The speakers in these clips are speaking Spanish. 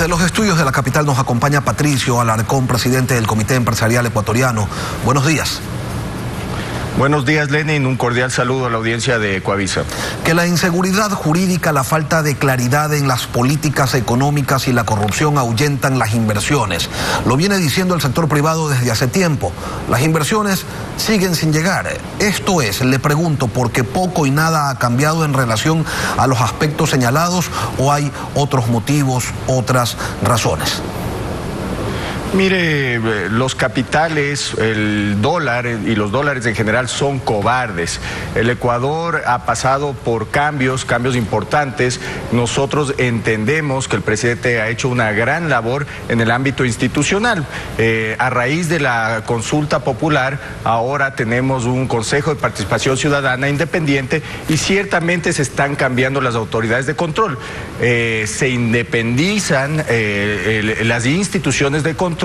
Desde los estudios de la capital nos acompaña Patricio Alarcón, presidente del Comité Empresarial Ecuatoriano. Buenos días. Buenos días, Lenin. Un cordial saludo a la audiencia de Ecuavisa. Que la inseguridad jurídica, la falta de claridad en las políticas económicas y la corrupción ahuyentan las inversiones. Lo viene diciendo el sector privado desde hace tiempo. Las inversiones siguen sin llegar. Esto es, le pregunto, ¿porque poco y nada ha cambiado en relación a los aspectos señalados o hay otros motivos, otras razones? Mire, los capitales, el dólar y los dólares en general son cobardes. El Ecuador ha pasado por cambios importantes. Nosotros entendemos que el presidente ha hecho una gran labor en el ámbito institucional. A raíz de la consulta popular, ahora tenemos un Consejo de Participación Ciudadana independiente y ciertamente se están cambiando las autoridades de control. Se independizan las instituciones de control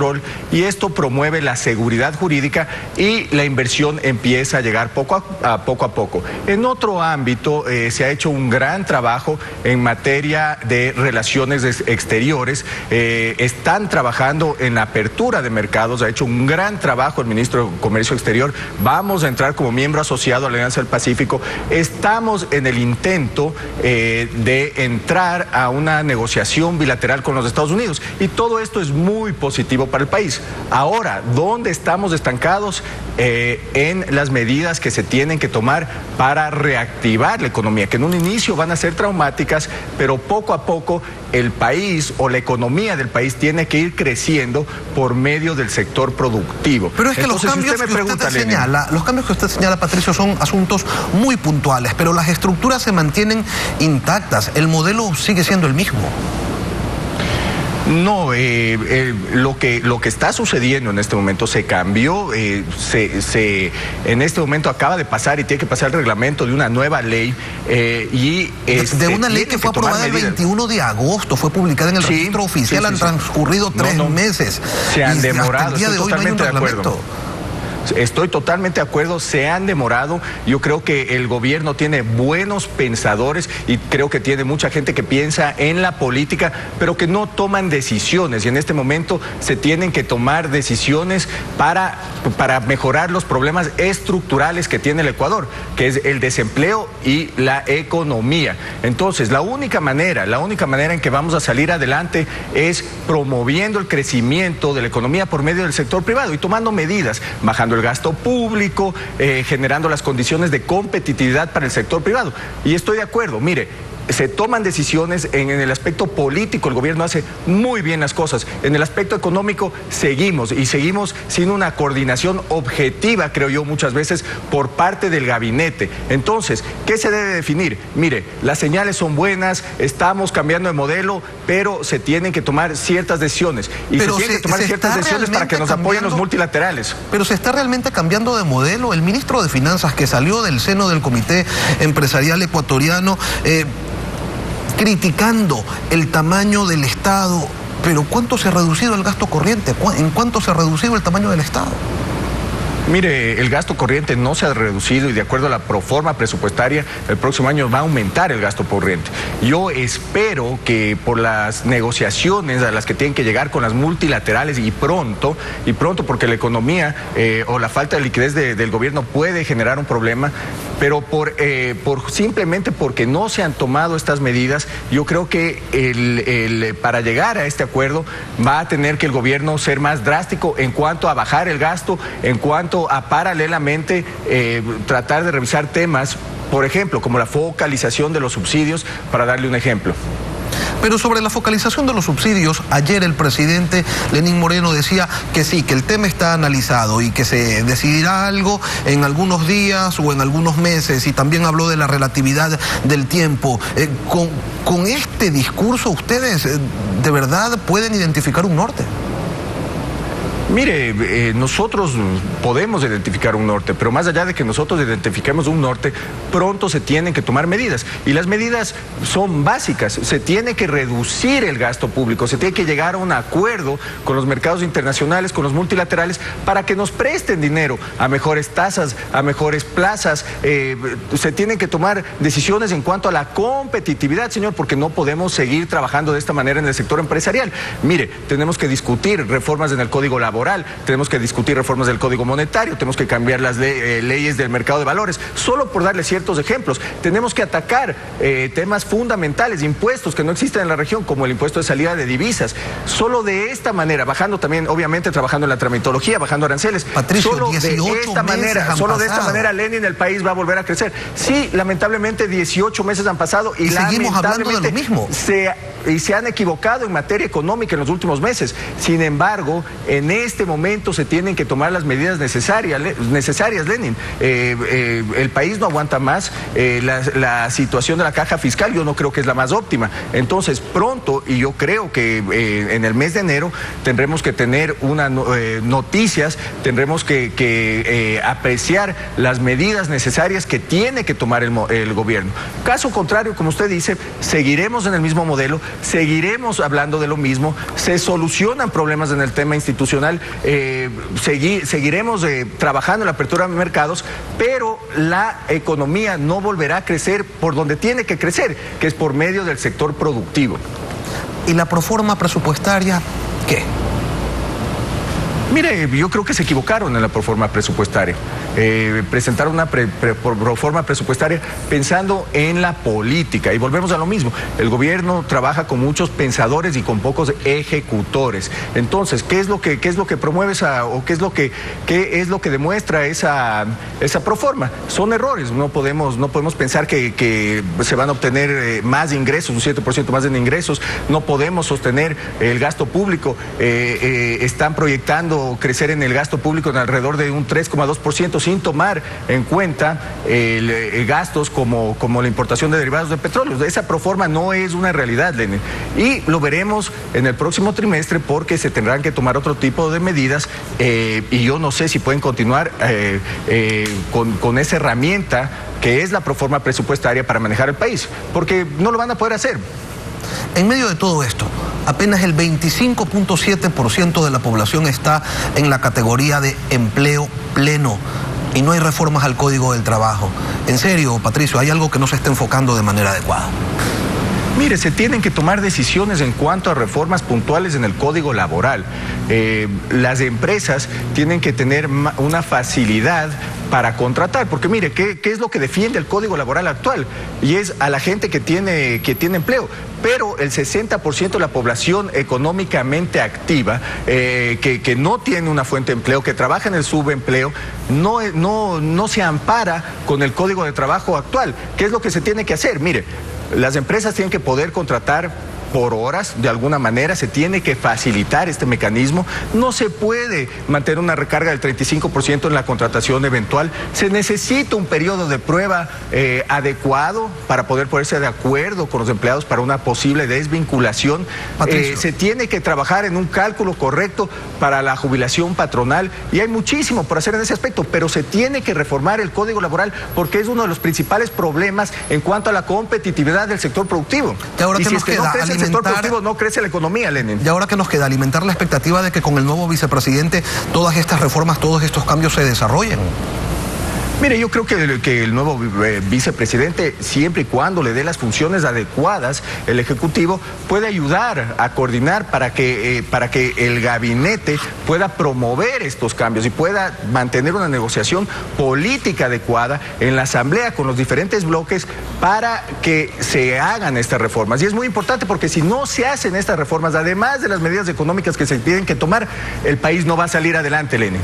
y esto promueve la seguridad jurídica y la inversión empieza a llegar poco a poco. En otro ámbito se ha hecho un gran trabajo en materia de relaciones exteriores. Están trabajando en la apertura de mercados, ha hecho un gran trabajo el ministro de Comercio Exterior. Vamos a entrar como miembro asociado a la Alianza del Pacífico. Estamos en el intento de entrar a una negociación bilateral con los Estados Unidos y todo esto es muy positivo para el país. Ahora, ¿dónde estamos estancados? En las medidas que se tienen que tomar para reactivar la economía, que en un inicio van a ser traumáticas, pero poco a poco el país o la economía del país tiene que ir creciendo por medio del sector productivo. Pero es que los cambios que usted señala, Patricio, son asuntos muy puntuales, pero las estructuras se mantienen intactas, el modelo sigue siendo el mismo. No, lo que está sucediendo en este momento se cambió, en este momento acaba de pasar y tiene que pasar el reglamento de una nueva ley de una ley que fue aprobada el 21 de agosto, fue publicada en el registro oficial, han transcurrido 3 meses. Se han demorado, hasta el día de hoy no hay un reglamento. Estoy totalmente de acuerdo, se han demorado. Yo creo que el gobierno tiene buenos pensadores y creo que tiene mucha gente que piensa en la política, pero que no toman decisiones. Y en este momento se tienen que tomar decisiones para mejorar los problemas estructurales que tiene el Ecuador, que es el desempleo y la economía. Entonces, la única manera en que vamos a salir adelante es promoviendo el crecimiento de la economía por medio del sector privado y tomando medidas, bajando el gasto público, generando las condiciones de competitividad para el sector privado. Y estoy de acuerdo, mire, se toman decisiones en el aspecto político, el gobierno hace muy bien las cosas. En el aspecto económico seguimos sin una coordinación objetiva, creo yo, muchas veces por parte del gabinete. Entonces, ¿qué se debe definir? Mire, las señales son buenas, estamos cambiando de modelo, pero se tienen que tomar ciertas decisiones. Y se tienen que tomar ciertas decisiones para que nos apoyen los multilaterales. Pero ¿se está realmente cambiando de modelo? El ministro de Finanzas, que salió del seno del Comité Empresarial Ecuatoriano, criticando el tamaño del Estado, pero ¿cuánto se ha reducido el gasto corriente? ¿En cuánto se ha reducido el tamaño del Estado? Mire, el gasto corriente no se ha reducido y de acuerdo a la proforma presupuestaria, el próximo año va a aumentar el gasto corriente. Yo espero que por las negociaciones a las que tienen que llegar con las multilaterales y pronto porque la economía o la falta de liquidez del gobierno puede generar un problema, pero simplemente porque no se han tomado estas medidas, yo creo que para llegar a este acuerdo va a tener que el gobierno ser más drástico en cuanto a bajar el gasto, en cuanto a paralelamente tratar de revisar temas, por ejemplo, como la focalización de los subsidios, para darle un ejemplo. Pero sobre la focalización de los subsidios, ayer el presidente Lenín Moreno decía que sí, que el tema está analizado y que se decidirá algo en algunos días o en algunos meses, y también habló de la relatividad del tiempo. Con este discurso, ¿ustedes de verdad pueden identificar un norte? Mire, nosotros podemos identificar un norte, pero más allá de que nosotros identifiquemos un norte, pronto se tienen que tomar medidas. Y las medidas son básicas. Se tiene que reducir el gasto público, se tiene que llegar a un acuerdo con los mercados internacionales, con los multilaterales, para que nos presten dinero a mejores tasas, a mejores plazas. Se tienen que tomar decisiones en cuanto a la competitividad, señor, porque no podemos seguir trabajando de esta manera en el sector empresarial. Mire, tenemos que discutir reformas en el Código Laboral, tenemos que discutir reformas del Código Monetario, tenemos que cambiar las leyes del mercado de valores, solo por darle ciertos ejemplos. Tenemos que atacar temas fundamentales, impuestos que no existen en la región, como el impuesto de salida de divisas. Solo de esta manera, bajando también, obviamente, trabajando en la tramitología, bajando aranceles. Patricio, solo de esta manera, Lenin, el país va a volver a crecer. Sí, lamentablemente 18 meses han pasado y seguimos hablando de lo mismo. Se han equivocado en materia económica en los últimos meses. Sin embargo, en este momento se tienen que tomar las medidas necesarias, Lenin. El país no aguanta más. La situación de la caja fiscal yo no creo que es la más óptima. Entonces, pronto, y yo creo que en el mes de enero tendremos que tener noticias, tendremos que apreciar las medidas necesarias que tiene que tomar el gobierno. Caso contrario, como usted dice, seguiremos en el mismo modelo, seguiremos hablando de lo mismo, se solucionan problemas en el tema institucional, seguiremos trabajando en la apertura de mercados, pero la economía no volverá a crecer por donde tiene que crecer, que es por medio del sector productivo. ¿Y la proforma presupuestaria qué? Mire, yo creo que se equivocaron en la proforma presupuestaria. Presentaron una proforma presupuestaria pensando en la política. Y volvemos a lo mismo. El gobierno trabaja con muchos pensadores y con pocos ejecutores. Entonces, ¿qué es lo que promueve o qué es lo que demuestra esa proforma? Son errores. No podemos pensar que se van a obtener más ingresos, un 7% más en ingresos. No podemos sostener el gasto público. Están proyectando crecer en el gasto público en alrededor de un 3,2% sin tomar en cuenta gastos como la importación de derivados de petróleo. Esa proforma no es una realidad, Lenin. Y lo veremos en el próximo trimestre porque se tendrán que tomar otro tipo de medidas y yo no sé si pueden continuar con esa herramienta que es la proforma presupuestaria para manejar el país, porque no lo van a poder hacer. En medio de todo esto, apenas el 25.7% de la población está en la categoría de empleo pleno y no hay reformas al Código del Trabajo. En serio, Patricio, ¿hay algo que no se está enfocando de manera adecuada? Mire, se tienen que tomar decisiones en cuanto a reformas puntuales en el Código Laboral. Las empresas tienen que tener una facilidad para contratar, porque mire, ¿qué es lo que defiende el Código Laboral actual? Y es a la gente que tiene empleo. Pero el 60% de la población económicamente activa, que no tiene una fuente de empleo, que trabaja en el subempleo, no se ampara con el Código de Trabajo actual. ¿Qué es lo que se tiene que hacer? Mire, las empresas tienen que poder contratar por horas, de alguna manera, se tiene que facilitar este mecanismo. No se puede mantener una recarga del 35% en la contratación eventual. Se necesita un periodo de prueba adecuado para poder ponerse de acuerdo con los empleados para una posible desvinculación. Se tiene que trabajar en un cálculo correcto para la jubilación patronal y hay muchísimo por hacer en ese aspecto, pero se tiene que reformar el Código Laboral porque es uno de los principales problemas en cuanto a la competitividad del sector productivo. ¿Y ahora qué nos queda? El sector productivo no crece la economía, Lenin. ¿Y ahora qué nos queda? Alimentar la expectativa de que con el nuevo vicepresidente todas estas reformas, todos estos cambios se desarrollen. Mire, yo creo que el nuevo vicepresidente, siempre y cuando le dé las funciones adecuadas, el Ejecutivo puede ayudar a coordinar para que el gabinete pueda promover estos cambios y pueda mantener una negociación política adecuada en la Asamblea con los diferentes bloques para que se hagan estas reformas. Y es muy importante porque si no se hacen estas reformas, además de las medidas económicas que se tienen que tomar, el país no va a salir adelante, Lenin.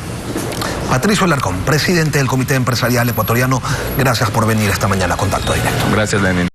Patricio Alarcón, presidente del Comité Empresarial Ecuatoriano, gracias por venir esta mañana a Contacto Directo. Gracias, Lenin.